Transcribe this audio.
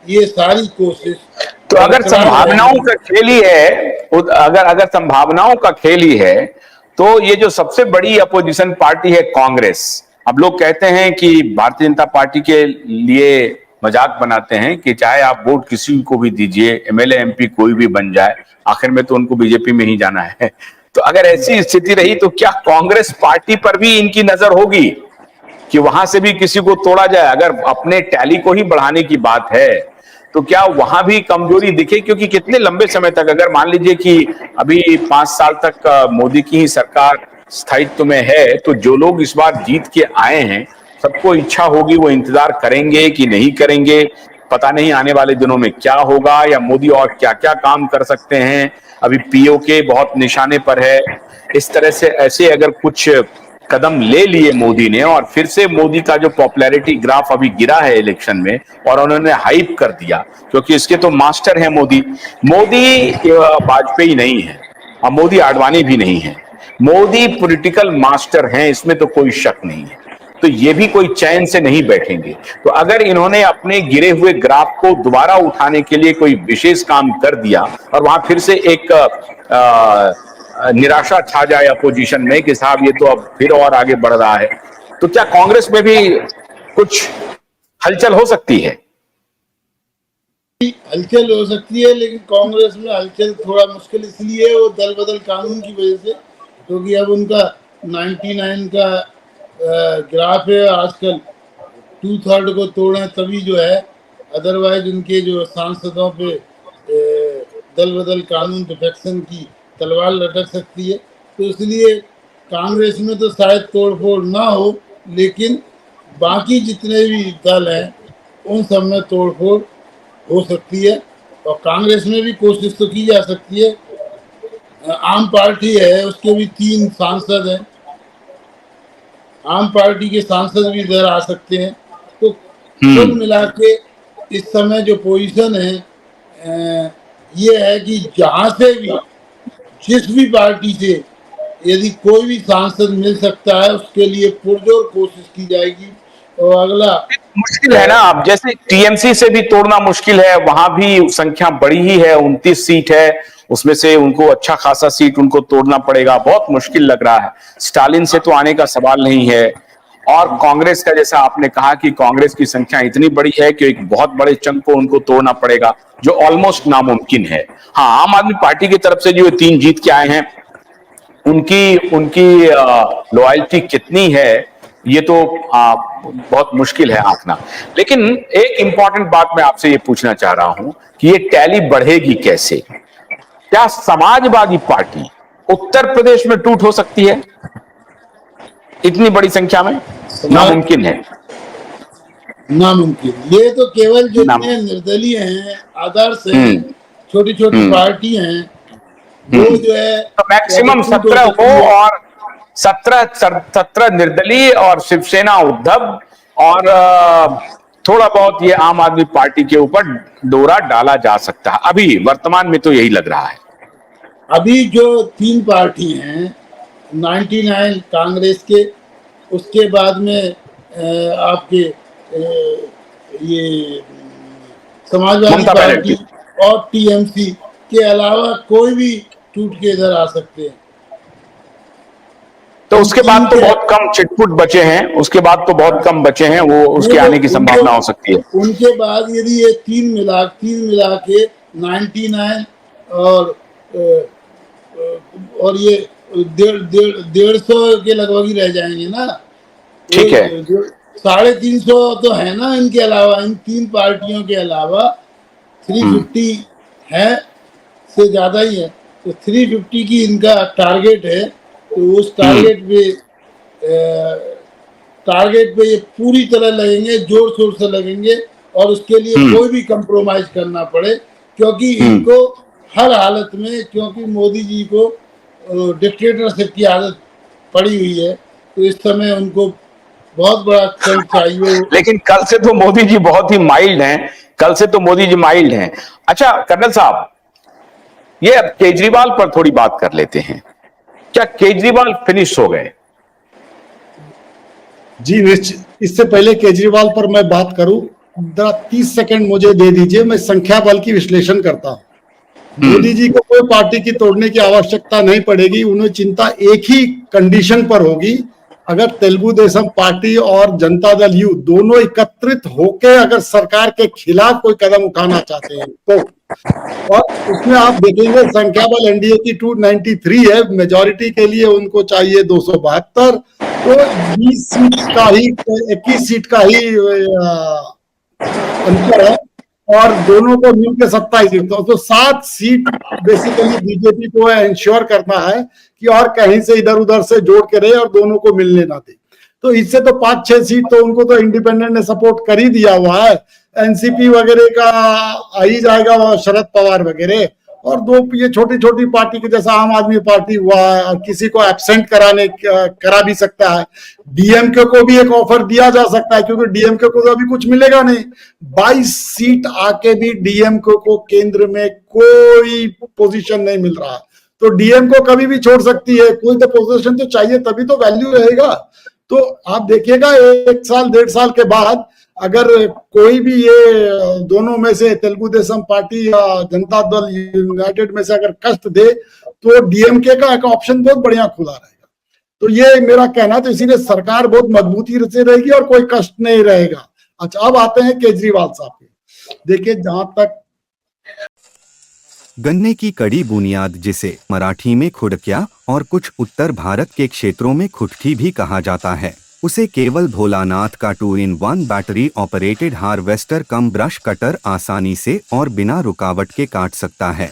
ये सारी कोशिश तो अगर बरकरार संभावनाओं रहेगी। का खेल ही है, अगर अगर संभावनाओं का खेल ही है, तो ये जो सबसे बड़ी अपोजिशन पार्टी है कांग्रेस, अब लोग कहते हैं कि भारतीय जनता पार्टी के लिए मजाक बनाते हैं कि चाहे आप वोट किसी को भी दीजिए, एमएलए एमपी कोई भी बन जाए, आखिर में तो उनको बीजेपी में ही जाना है। तो अगर ऐसी स्थिति रही तो क्या कांग्रेस पार्टी पर भी इनकी नजर होगी कि वहां से भी किसी को तोड़ा जाए? अगर अपने टैली को ही बढ़ाने की बात है तो क्या वहां भी कमजोरी दिखे? क्योंकि कितने लंबे समय तक, अगर मान लीजिए कि अभी 5 साल तक मोदी की ही सरकार स्थायित्व में है, तो जो लोग इस बार जीत के आए हैं, सबको इच्छा होगी, वो इंतजार करेंगे कि नहीं करेंगे, पता नहीं आने वाले दिनों में क्या होगा, या मोदी और क्या क्या काम कर सकते हैं। अभी पीओके बहुत निशाने पर है। इस तरह से ऐसे अगर कुछ कदम ले लिए मोदी ने, और फिर से मोदी का जो पॉपुलैरिटी ग्राफ अभी गिरा है इलेक्शन में, और उन्होंने हाइप कर दिया, क्योंकि इसके तो मास्टर हैं मोदी। मोदी वाजपेयी नहीं है, और मोदी आडवाणी भी नहीं है। मोदी पॉलिटिकल मास्टर हैं, इसमें तो कोई शक नहीं है। तो ये भी कोई चैन से नहीं बैठेंगे। तो अगर इन्होंने अपने गिरे हुए ग्राफ को दोबारा उठाने के लिए कोई विशेष काम कर दिया, और वहां फिर से एक निराशा छा जाए अपोजिशन में कि साहब ये तो अब फिर और आगे बढ़ रहा है, तो क्या कांग्रेस में भी कुछ हलचल हो सकती है? हलचल हो सकती है, लेकिन कांग्रेस में हलचल थोड़ा मुश्किल इसलिए है, वो दल बदल कानून की वजह से, क्योंकि अब उनका 99 का ग्राफ है आजकल। 2/3 को तोड़े तभी जो है, अदरवाइज उनके जो सांसदों पे दल बदल कानून डिफेक्शन की तलवार लटक सकती है। तो इसलिए कांग्रेस में तो शायद तोड़फोड़ ना हो, लेकिन बाकी जितने भी दल हैं उन सब में तोड़फोड़ हो सकती है। और कांग्रेस में भी कोशिश तो की जा सकती है। आम पार्टी है, उसके भी 3 सांसद हैं, आम पार्टी के सांसद भी इधर आ सकते हैं। तो कुल मिला के इस समय जो पोजीशन है ये है कि जहां से भी, जिस भी पार्टी से यदि कोई भी सांसद मिल सकता है, उसके लिए पुरजोर कोशिश की जाएगी। और अगला मुश्किल है ना, अब जैसे टीएमसी से भी तोड़ना मुश्किल है, वहां भी संख्या बड़ी ही है, 29 सीट है, उसमें से उनको अच्छा खासा सीट उनको तोड़ना पड़ेगा, बहुत मुश्किल लग रहा है। स्टालिन से तो आने का सवाल नहीं है। और कांग्रेस का, जैसा आपने कहा कि कांग्रेस की संख्या इतनी बड़ी है कि एक बहुत बड़े चंक को उनको तोड़ना पड़ेगा, जो ऑलमोस्ट नामुमकिन है। हाँ, आम आदमी पार्टी की तरफ से जो 3 जीत के आए हैं, उनकी उनकी लॉयल्टी कितनी है, ये तो बहुत मुश्किल है आंकना। लेकिन एक इंपॉर्टेंट बात मैं आपसे ये पूछना चाह रहा हूं कि ये टैली बढ़ेगी कैसे? क्या समाजवादी पार्टी उत्तर प्रदेश में टूट हो सकती है इतनी बड़ी संख्या में? नामुमकिन है। नामुमकिन। ये तो केवल जो नाम इतने निर्दलीय हैं, आदर्श हैं, छोटी छोटी पार्टी हैं, वो जो है तो मैक्सिमम टूट हो 17 वो, सकती है। और 17 निर्दलीय, और शिवसेना उद्धव, और थोड़ा बहुत ये आम आदमी पार्टी के ऊपर डोरा डाला जा सकता है। अभी वर्तमान में तो यही लग रहा है। अभी जो 3 पार्टी हैं, 99 कांग्रेस के, उसके बाद में आपके ये समाजवादी ममता पार्टी बनर्जी। और टीएमसी के अलावा कोई भी टूट के इधर आ सकते हैं। तो इन उसके बाद तीन तो के बहुत कम चिटपुट बचे हैं, उसके बाद तो बहुत कम बचे हैं, वो उसके आने की संभावना हो सकती है। उनके बाद यदि ये 3 मिला के 99 और और ये 150 के लगभग ही रह जाएंगे ना। ठीक है। 350 तो है ना इनके अलावा, इन 3 पार्टियों के अलावा 350 है, से ज्यादा ही है। तो 350 की इनका टारगेट है। तो उस टारगेट पे ये पूरी तरह लगेंगे, जोर शोर से लगेंगे, और उसके लिए कोई भी कंप्रोमाइज करना पड़े, क्योंकि इनको हर हालत में, क्योंकि मोदी जी को डिक्टेटरशिप की आदत पड़ी हुई है, तो इस समय उनको बहुत बड़ा चंक चाहिए। लेकिन कल से तो मोदी जी बहुत ही माइल्ड हैं, कल से तो मोदी जी माइल्ड हैं। अच्छा कर्नल साहब, ये अब केजरीवाल पर थोड़ी बात कर लेते हैं। क्या केजरीवाल फिनिश हो गए? जी निश्चित। इससे पहले केजरीवाल पर मैं बात करूं 30 सेकंड मुझे दे दीजिए, मैं संख्या बल की विश्लेषण करता हूँ। मोदी जी को कोई पार्टी की तोड़ने की आवश्यकता नहीं पड़ेगी, उन्हें चिंता एक ही कंडीशन पर होगी, अगर तेलुगु देशम पार्टी और जनता दल यू दोनों एकत्रित होकर अगर सरकार के खिलाफ कोई कदम उठाना चाहते हैं तो। और उसमें आप देखेंगे संख्या बल एनडीए की 293 है, मेजॉरिटी के लिए उनको चाहिए 272, तो 20 सीट का ही 21 सीट का ही अंतर है, और दोनों को मिलकर 27 सीट, तो 7 सीट बेसिकली बीजेपी को इंश्योर करना है कि और कहीं से इधर उधर से जोड़ के रहे और दोनों को मिलने ना दे। तो इससे तो 5-6 सीट तो उनको तो इंडिपेंडेंट ने सपोर्ट कर ही दिया हुआ है, एनसीपी वगैरह का आ ही जाएगा, शरद पवार वगैरह, और दो ये छोटी छोटी पार्टी के जैसा आम आदमी पार्टी हुआ है, और किसी को एब्सेंट करा भी सकता है। डीएमके को भी एक ऑफर दिया जा सकता है, क्योंकि डीएमके को तो अभी कुछ मिलेगा नहीं। 22 सीट आके भी डीएमके को केंद्र में कोई पोजीशन नहीं मिल रहा, तो डीएम को कभी भी छोड़ सकती है, कोई तो पोजीशन तो चाहिए, तभी तो वैल्यू रहेगा। तो आप देखिएगा 1 साल 1.5 साल के बाद अगर कोई भी ये दोनों में से तेलुगु देशम पार्टी या जनता दल यूनाइटेड में से अगर कष्ट दे, तो डीएमके का एक ऑप्शन बहुत बढ़िया खुला रहेगा। तो ये मेरा कहना, तो इसीलिए सरकार बहुत मजबूती से रहेगी और कोई कष्ट नहीं रहेगा। अच्छा, अब आते हैं केजरीवाल साहब के। देखिए, जहां तक गन्ने की कड़ी बुनियाद, जिसे मराठी में खुडक्या और कुछ उत्तर भारत के क्षेत्रों में खुटकी भी कहा जाता है, उसे केवल भोलानाथ का 2-in-1 बैटरी ऑपरेटेड हार्वेस्टर कम ब्रश कटर आसानी से और बिना रुकावट के काट सकता है।